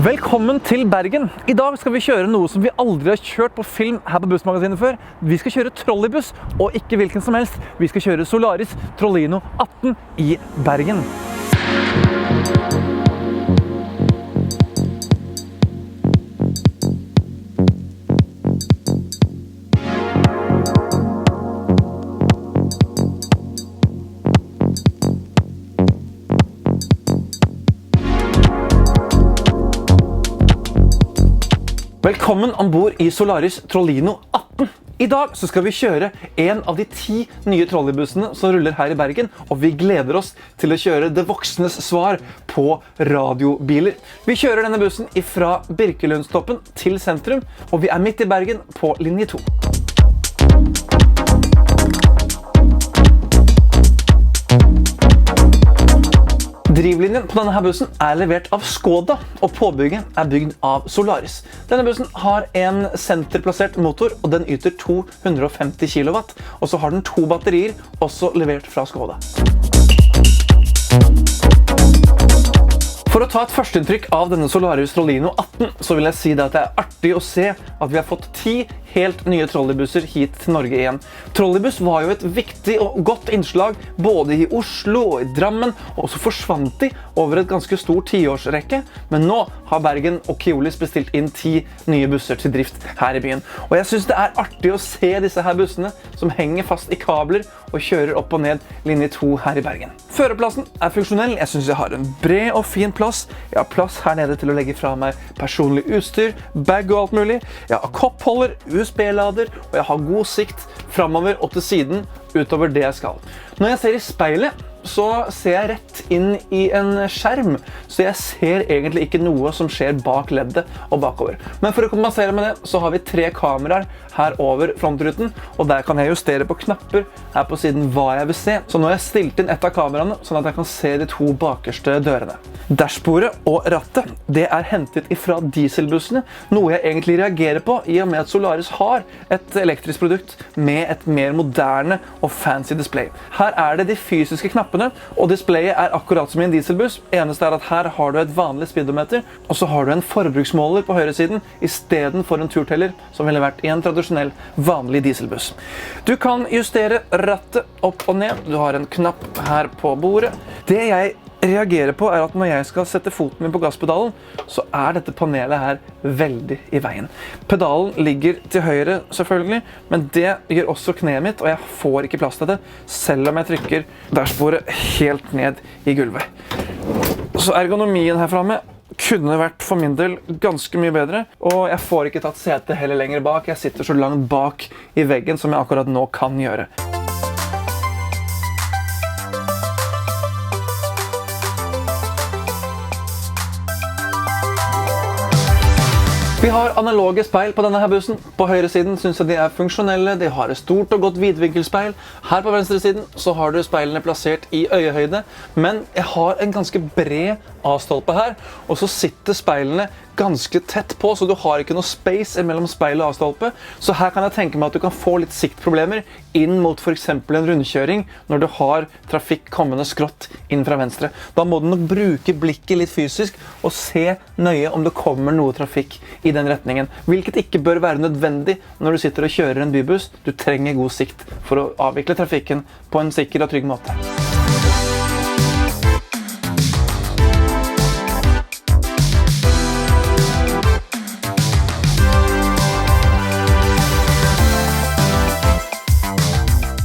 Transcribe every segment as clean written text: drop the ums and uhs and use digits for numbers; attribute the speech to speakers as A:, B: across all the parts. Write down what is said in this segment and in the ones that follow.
A: Velkommen til Bergen. I dag skal vi kjøre noe som vi aldri har kjørt på film her på Bussmagasinet før. Vi skal kjøre trolleybuss, og ikke hvilken som helst. Vi skal kjøre Solaris Trollino 18 i Bergen. Velkommen ombord i Solaris Trollino 18. I dag så skal vi kjøre en av de 10 nye trolleybussene som ruller her i Bergen, og vi gleder oss til å kjøre det voksnes svar på radiobiler. Vi kjører denne bussen fra Birkelundstoppen til sentrum, og vi er midt i Bergen på linje 2. Drivlinjen på denne bussen er levert av Skoda, og påbygget er bygd av Solaris. Denne bussen har en senterplassert motor, og den yter 250 kW, og så har den 2 batterier, også levert fra Skoda. For å ta et førsteinntrykk av denne Solaris Trollino 18, så vil jeg si at det er artig å se at vi har fått 10 helt nye trolleybusser hit til Norge igjen. Trolleybuss var jo et viktig og godt innslag både i Oslo og i Drammen, og så forsvant de over et ganske stor 10-årsrekke, men nå har Bergen og Keolis bestilt inn 10 nye busser til drift her i byen. Og jeg synes det er artig å se disse her bussene som henger fast i kabler og kjører opp og ned linje 2 her i Bergen. Førerplassen er funksjonell. Jeg synes jeg har en bred og fin plass. Jeg har plass her nede til å legge fra meg personlig utstyr, bag og alt mulig. Jeg har koppholder, USB-lader, og jeg har god sikt fremover og til siden utover det jeg skal. Når jeg ser i speilet, så ser jeg rett inn i en skjerm, så jeg ser egentlig ikke noe som skjer bak leddet og bakover. Men for å kompensere med det, så har vi 3 kameraer her over frontruten, og der kan jeg justere på knapper her på siden hva jeg vil se. Så nå har jeg stilt inn et av kameraene, sånn at jeg kan se de 2 bakerste dørene. Dashbordet og rattet, det er hentet ifra dieselbussene, noe jeg egentlig reagerer på i og med at Solaris har et elektrisk produkt med et mer moderne og fancy display. Her er det de fysiske knappene, og displayet er akkurat som i en dieselbuss. Eneste er at her har du et vanlig speedometer, og så har du en forbruksmåler på høyresiden i stedet for en turteller, som ville vært i en tradisjonell, vanlig dieselbuss. Du kan justere rattet opp og ned. Du har en knapp her på bordet. Det jeg reagerer på er at når jeg skal sette foten min på gasspedalen, så er dette panelet her veldig i veien. Pedalen ligger til høyre selvfølgelig, men det gjør også kneet mitt, og jeg får ikke plass til det, selv om jeg trykker dashbordet helt ned i gulvet. Så ergonomien her fremme kunne vært for min del ganske mye bedre, og jeg får ikke tatt setet heller lenger bak. Jeg sitter så langt bak i veggen som jeg akkurat nå kan gjøre. Vi har analoge speil på denne her bussen. På høyre siden synes jeg de er funksjonelle. De har et stort og godt vidvinkelspeil. Her på venstre siden så har du speilene plassert i øyehøyde, men jeg har en ganske bred A-stolpe her, og så sitter speilene ganske tett på, så du har ikke noe space mellom speil og A-stolpe. Så her kan jeg tenke meg at du kan få litt siktproblemer inn mot for eksempel en rundkjøring når du har trafikk kommende skrått inn fra venstre. Da må du nok bruke blikket litt fysisk og se nøye om det kommer noe trafikk i den retningen, hvilket ikke bør være nødvendig når du sitter og kjører en bybuss. Du trenger god sikt for å avvikle trafikken på en sikker og trygg måte.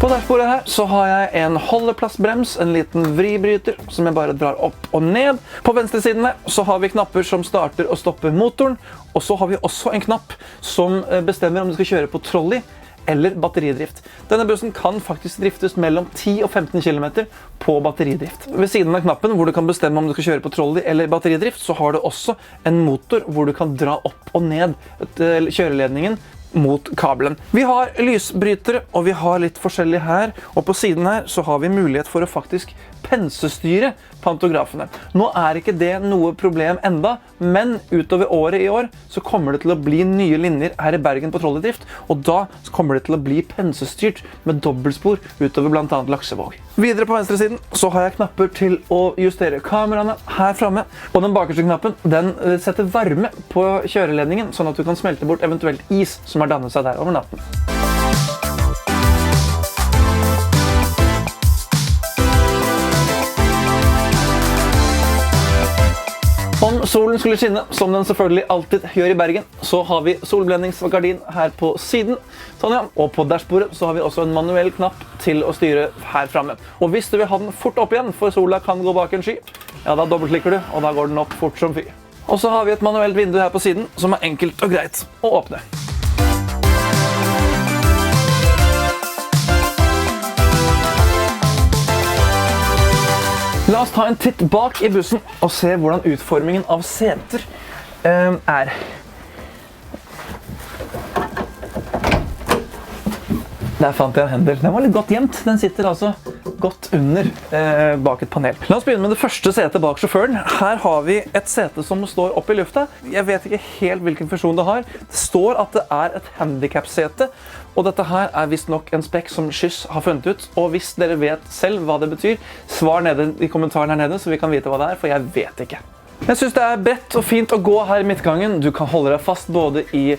A: På dashbordet her så har jeg en holdeplassbrems, en liten vribryter som jeg bare drar opp og ned. På venstre siden her så har vi knapper som starter og stopper motoren, og så har vi også en knapp som bestemmer om du skal kjøre på trolley eller batteridrift. Denne bussen kan faktisk driftes mellom 10 og 15 km på batteridrift. Ved siden av knappen hvor du kan bestemme om du skal kjøre på trolley eller batteridrift, så har du også en motor hvor du kan dra opp og ned kjøreledningen mot kabelen. Vi har lysbrytere, og vi har litt forskjellig her, og på siden her så har vi mulighet for å faktisk pensestyre pantografene. Nå ikke det noe problem enda, men utover året i år så kommer det til å bli nye linjer her i Bergen på Trolleydrift, og da kommer det til å bli pensestyrt med dobbeltspor utover blant annet Laksevåg. Videre på venstre siden så har jeg knapper til å justere kameraene her fremme, og den bakerste knappen den setter varme på kjøreledningen, sånn at du kan smelte bort eventuelt is som har dannet seg der over natten. Om solen skulle skinne, som den selvfølgelig alltid gjør i Bergen, så har vi solblendingsgardin her på siden. Sånn ja. Og på dashbordet så har vi også en manuell knapp til å styre her fremme. Og hvis du vil ha den fort opp igjen, for sola kan gå bak en sky, ja da dobbeltklikker du, og da går den opp fort som fy. Og så har vi et manuelt vindu her på siden, som enkelt og greit å åpne. La oss ta en titt bak i bussen og se hvordan utformingen av seter Der fant jeg en hendel. Den var litt godt gjemt. Den sitter altså godt under bak et panel. La oss begynne med det første setet bak sjåføren. Her har vi et sete som står opp i lufta. Jeg vet ikke helt hvilken funksjon det har. Det står at det et handicap-sete, og dette her vist nok en spekk som Skyss har funnet ut. Og hvis dere vet selv hva det betyr, svar nede i kommentaren her nede, så vi kan vite hva det for jeg vet ikke. Jeg synes det bredt og fint å gå her i midtgangen. Du kan holde deg fast både i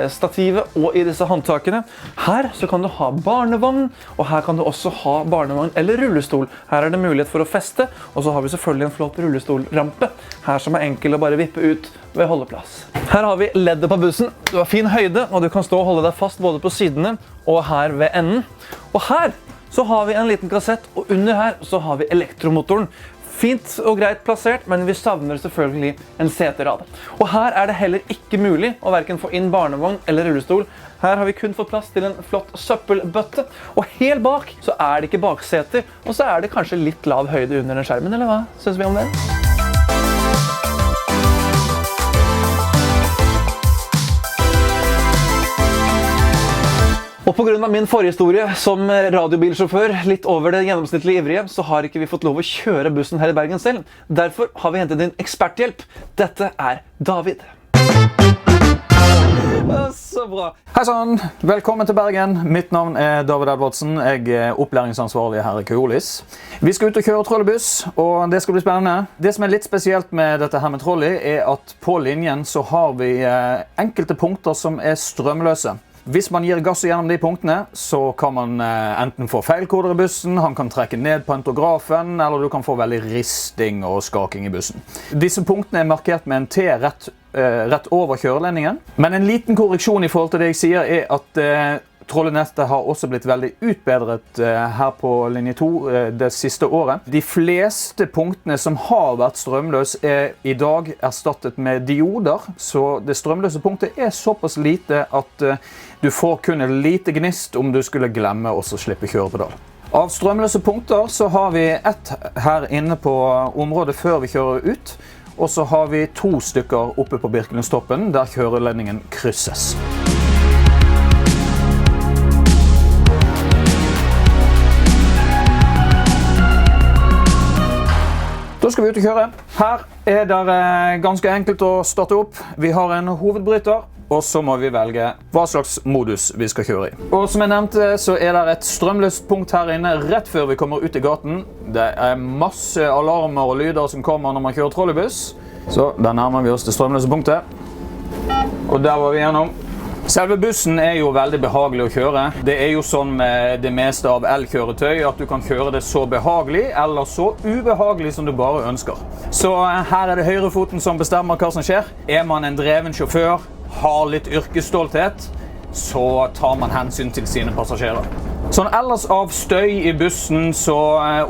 A: stativet og i disse håndtakene. Her så kan du ha barnevogn, og her kan du også ha barnevogn eller rullestol. Her det mulighet for å feste, og så har vi selvfølgelig en flott rullestolrampe her som enkel å bare vippe ut ved holdeplass. Her har vi leddet på bussen. Du har fin høyde, og du kan stå og holde deg fast både på sidene og her ved enden. Og her så har vi en liten kassett, og under her så har vi elektromotoren. Fint og greit plassert, men vi savner selvfølgelig en seterad. Og her det heller ikke mulig å hverken få inn barnevogn eller rullestol. Her har vi kun fått plass til en flott søppelbøtte, og helt bak så det ikke bakseter, og så det kanskje litt lav høyde under den skjermen, eller hva synes vi om det? Og på grunn av min forhistorie som radiobilsjåfør, litt over det gjennomsnittlige ivrige, så har ikke vi fått lov å kjøre bussen her i Bergen selv. Derfor har vi hentet inn eksperthjelp. Dette David. Så bra.
B: Hei sann, velkommen til Bergen. Mitt navn David Edvardsen. Jeg opplæringsansvarlig her i Keolis. Vi skal ut og kjøre trolleybuss, og det skal bli spennende. Det som litt spesielt med dette her med trolley, at på linjen så har vi enkelte punkter som strømløse. Hvis man gir gass gjennom de punktene, så kan man enten få feilkoder i bussen, han kan trekke ned pantografen, eller du kan få veldig risting og skaking i bussen. Disse punktene markert med en T rett over kjøreledningen. Men en liten korreksjon i forhold til det jeg sier at trolleynettet har også blitt veldig utbedret her på linje 2 det siste året. De fleste punktene som har vært strømløs i dag erstattet med dioder, så det strømløse punktet såpass lite at du får kun et lite gnist om du skulle glemme å slippe kjørepedal. Av strømløse punkter så har vi ett her inne på området før vi kjører ut, og så har vi 2 stykker oppe på Birkelandstoppen der kjøreledningen krysses. Da skal vi ut og kjøre. Her det ganske enkelt å starte opp. Vi har en hovedbryter, og så må vi velge hva slags modus vi skal kjøre i. Og som jeg nevnte, så det et strømløst punkt her inne rett før vi kommer ut i gaten. Det masse alarmer og lyder som kommer når man kjører trolleybuss. Så der nærmer vi oss det strømløse punktet. Og der var vi gjennom. Selve bussen jo veldig behagelig å kjøre. Det jo sånn med det meste av elkjøretøy at du kan kjøre det så behagelig eller så ubehagelig som du bare ønsker. Så her det høyrefoten som bestemmer hva som skjer. Man en dreven sjåfør, har litt yrkesstolthet, så tar man hensyn til sine passasjerer. Sånn ellers av støy i bussen så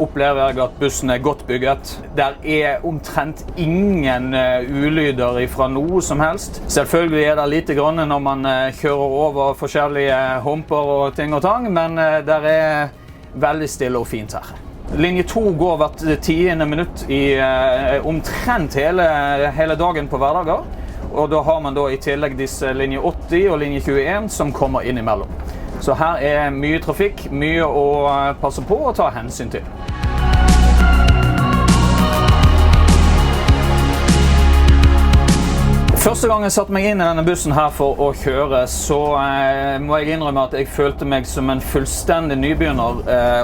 B: opplever jeg at bussen godt bygget. Der omtrent ingen ulyder fra noe som helst. Selvfølgelig det lite grann når man kjører over forskjellige humper og ting og tang, men det veldig stille og fint her. Linje 2 går hvert 10. minutt i omtrent hele dagen på hverdager. Og da har man da i tillegg disse linje 80 og linje 21 som kommer inn imellom. Så her mye trafikk, mye å passe på og ta hensyn til. Første gang jeg satte meg inn i denne bussen her for å kjøre, så må jeg innrømme at jeg følte meg som en fullstendig nybegynner,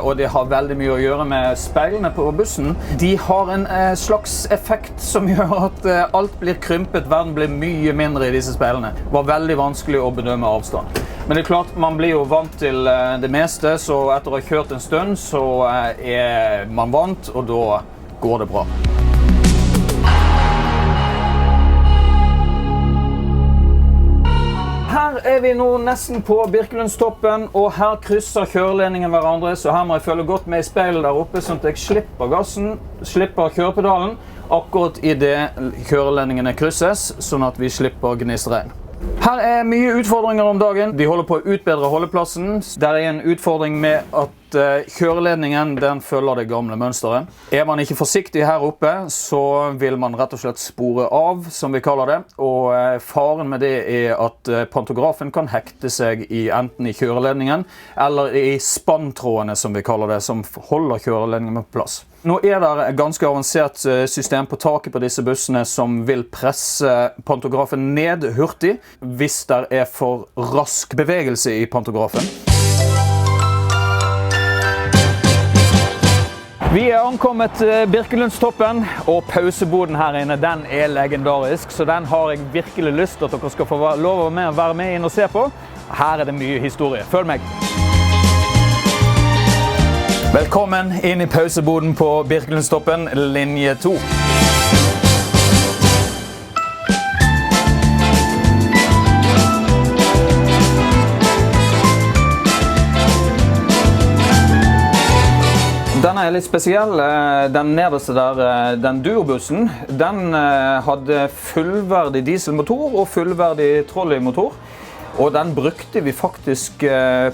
B: og det har veldig mye å gjøre med speilene på bussen. De har en slags effekt som gjør at alt blir krympet, verden blir mye mindre i disse speilene. Det var veldig vanskelig å bedømme avstand. Men det er klart, man blir jo vant til det meste, så etter å ha kjørt en stund, så er man vant, og da går det bra. Her er vi nå nesten på Birkelundstoppen, og her krysser kjøreledningen hverandre, så her må jeg følge godt med i speilet der oppe, sånn at jeg slipper gassen, slipper kjørepedalen, akkurat i det kjøreledningene krysses, sånn at vi slipper gnistregn. Her er mye utfordringer om dagen. De holder på å utbedre holdeplassen. Der er en utfordring med at kjøreledningen den følger det gamle mønsteret. Er man ikke forsiktig her oppe, så vil man rett og slett spore av, som vi kaller det. Og faren med det er at pantografen kan hekte seg enten i kjøreledningen eller i spanntrådene, som vi kaller det, som holder kjøreledningen på plass. Nå er det et ganske avansert system på taket på disse bussene som vil presse pantografen ned hurtig hvis det er for rask bevegelse i pantografen. Vi er ankommet Birkelundstoppen, og pauseboden her inne, den er legendarisk, så den har jeg virkelig lyst til at dere skal få lov å være med inn og se på. Her er det mye historie. Følg meg! Velkommen inn i pauseboden på Birkelundstoppen, linje 2. Denne er litt spesiell. Den nederste der, den duobussen, den hadde fullverdig dieselmotor og fullverdig trolleymotor. Og den brukte vi faktisk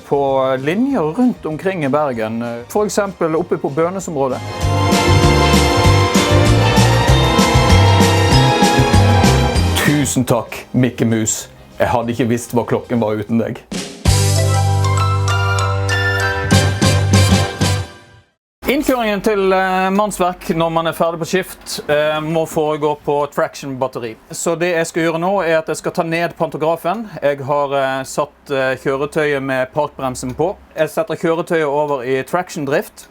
B: på linjer rundt omkring i Bergen. For eksempel oppe på Bønesområdet. Tusen takk, Mikke Mus. Jeg hadde ikke visst hva klokken var uten deg. Innkjøringen til mannsverk når man er ferdig på skift må foregå på traction-batteri. Så det jeg skal gjøre nå er at jeg skal ta ned pantografen. Jeg har satt kjøretøyet med parkbremsen på. Jeg setter kjøretøyet over i traction-drift.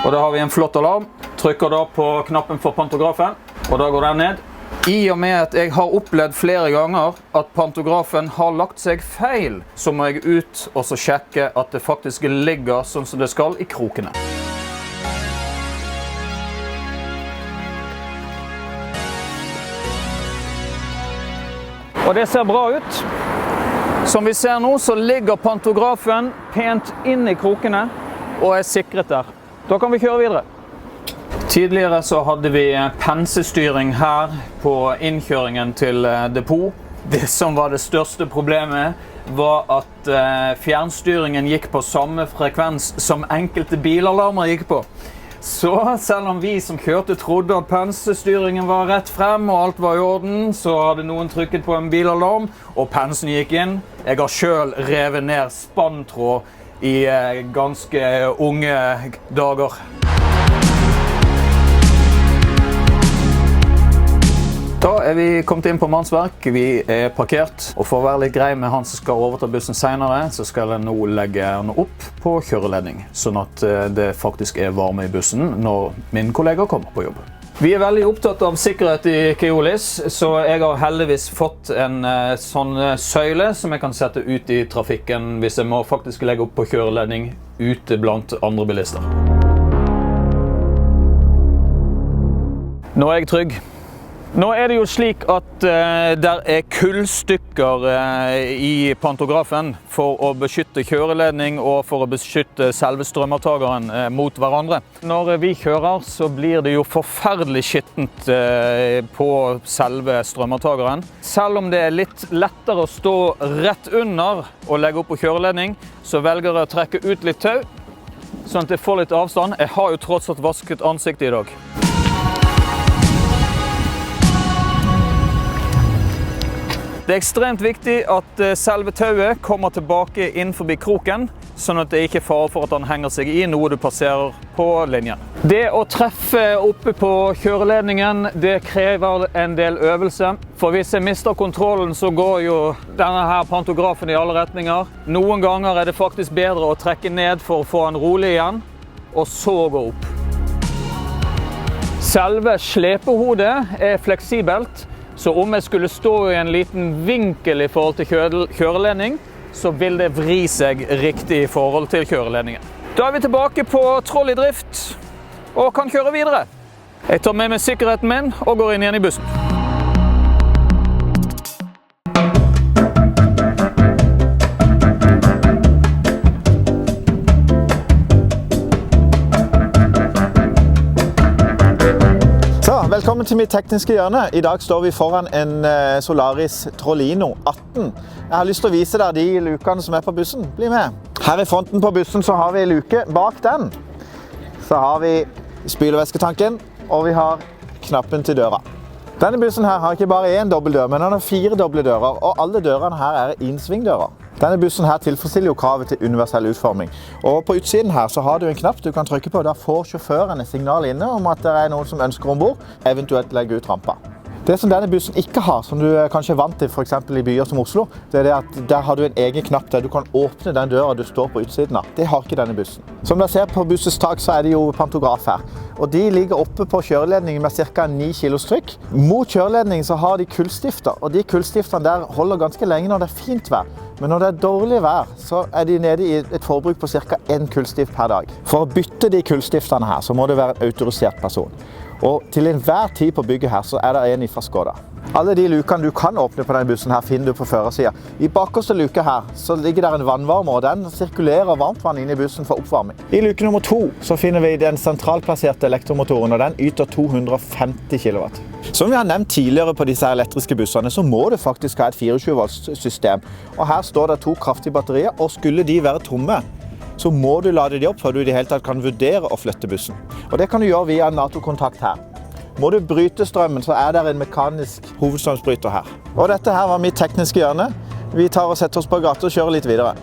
B: Og da har vi en flott alarm. Trykker da på knappen for pantografen, og da går den ned. I og med at jeg har opplevd flere ganger at pantografen har lagt seg feil, så må jeg ut og så sjekke at det faktisk ligger sånn som det skal i krokene. Og det ser bra ut. Som vi ser nå, så ligger pantografen pent inn i krokene og er sikret der. Da kan vi kjøre videre. Tidligere så hadde vi pensestyring her på innkjøringen til depot. Det som var det største problemet var at fjernstyringen gikk på samme frekvens som enkelte bilalarmer gikk på. Så selv om vi som kjørte trodde at pensestyringen var rett frem og alt var i orden, så hadde noen trykket på en bilalarm og pensen gikk inn. Jeg har selv revet ned spanntråd i ganske unge dager. Da er vi kommet inn på mannsverk, vi er parkert, og for å være litt grei med han som skal overta bussen senere, så skal jeg nå legge den opp på kjøreledning, sånn at det faktisk er varme i bussen når min kollega kommer på jobb. Vi er veldig opptatt av sikkerhet i Keolis, så jeg har heldigvis fått en sånn søyle som jeg kan sette ut i trafikken hvis jeg må faktisk legge opp på kjøreledning ute blant andre bilister. Nå er jeg trygg. Nå er det jo slik at der er kullstykker i pantografen for å beskytte kjøreledning og for å beskytte selve strømavtageren mot hverandre. Når vi kjører så blir det jo forferdelig skittent på selve strømavtageren. Selv om det er litt lettere å stå rett under og legge opp på kjøreledning, så velger jeg å trekke ut litt tau, sånn at jeg får litt avstand. Jeg har jo tross alt vasket ansiktet i dag. Det er ekstremt viktig at selve tauet kommer tilbake inn forbi kroken, sånn at det ikke er fare for at den henger seg i noe du passerer på linjen. Det å treffe oppe på kjøreledningen, det krever en del øvelse. For hvis jeg mister kontrollen, så går jo denne her pantografen i alle retninger. Noen ganger er det faktisk bedre å trekke ned for å få den rolig igjen, og så gå opp. Selve slepehodet er fleksibelt, så om jeg skulle stå i en liten vinkel i forhold til kjøreledning, så vil det vri seg riktig i forhold til kjøreledningen. Da er vi tilbake på trolleydrift og kan kjøre videre. Jeg tar med meg sikkerheten min og går inn igjen i bussen.
C: Velkommen til mitt tekniske hjørne. I dag står vi foran en Solaris Trollino 18. Jeg har lyst til å vise deg de lukene som er på bussen. Bli med. Her i fronten på bussen så har vi en luke. Bak den så har vi spylevæsketanken, og vi har knappen til døra. Denne bussen her har ikke bare en dobbel dør, men den har 4 doble dører, og alle dørene her er innsvingdører. Denne bussen her tilfredsstiller jo kravet til universell utforming. Og på utsiden her så har du en knapp du kan trykke på. Da får sjåføren et signal inne om at det er noen som ønsker ombord, eventuelt legge ut rampa. Det som denne bussen ikke har, som du kanskje er vant til for eksempel i byer som Oslo, det er det at der har du en egen knapp der du kan åpne den døra du står på utsiden av. Det har ikke denne bussen. Som dere ser på bussens tak så er det jo pantograf her. Og de ligger oppe på kjøreledningen med ca. 9 kilos trykk. Mot kjøreledningen så har de kullstifter, og de kullstifterne der holder ganske lenge når det er fint vær. Men når det er dårlig vær, så er de nede i et forbruk på ca. 1 kullstift per dag. For å bytte de kullstiftene her, så må det være en autorisert person. Og til enhver tid på bygget her, så er det en fra Skoda. Alle de lukene du kan åpne på denne bussen her, finner du på førersiden. I bakerste luke her, så ligger der en vannvarmer, og den sirkulerer varmt vann inn i bussen for oppvarming. I luke nummer 2 så finner vi den sentralplasserte elektromotoren, og den yter 250 kW. Som vi har nevnt tidligere på disse elektriske bussene, så må du faktisk ha et 24 volts system. Og her står det 2 kraftige batterier, og skulle de være tomme, så må du lade de opp før du i det hele tatt kan vurdere å flytte bussen. Og det kan du gjøre via en NATO-kontakt her. Må du bryte strømmen, så er det en mekanisk hovedstrømsbryter her. Og dette her var mitt tekniske hjørne. Vi tar og setter oss på gata og kjører litt videre.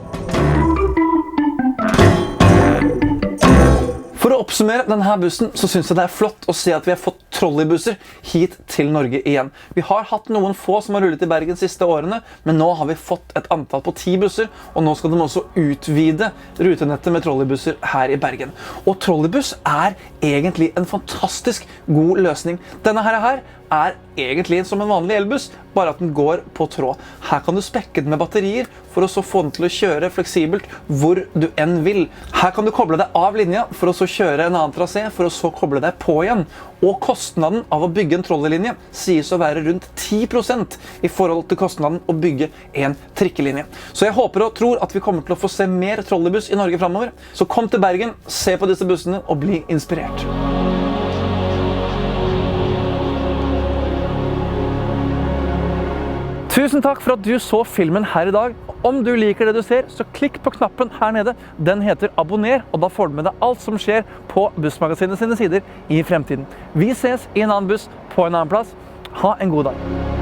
A: For å oppsummere denne bussen, så synes jeg det er flott å se at vi har fått trolleybusser hit til Norge igjen. Vi har hatt noen få som har rullet i Bergen de siste årene, men nå har vi fått et antall på 10 busser, og nå skal de også utvide rutenettet med trolleybusser her i Bergen. Og trolleybuss er egentlig en fantastisk god løsning. Denne her er egentlig som en vanlig elbuss, bare at den går på tråd. Her kan du spekke den med batterier for å så få den til å kjøre fleksibelt hvor du enn vil. Her kan du koble deg av linja for å så kjøre en annen trasé, for å så koble deg på igjen. Og kostnaden av å bygge en trollelinje sies å være rundt 10% i forhold til kostnaden å bygge en trikkelinje. Så jeg håper og tror at vi kommer til å få se mer trolleybuss i Norge fremover. Så kom til Bergen, se på disse bussene og bli inspirert. Tusen takk for at du så filmen her i dag. Om du liker det du ser, så klikk på knappen her nede. Den heter abonner, og da får du med deg alt som skjer på Bussmagasinet sine sider i fremtiden. Vi ses i en annen buss på en annen plass. Ha en god dag.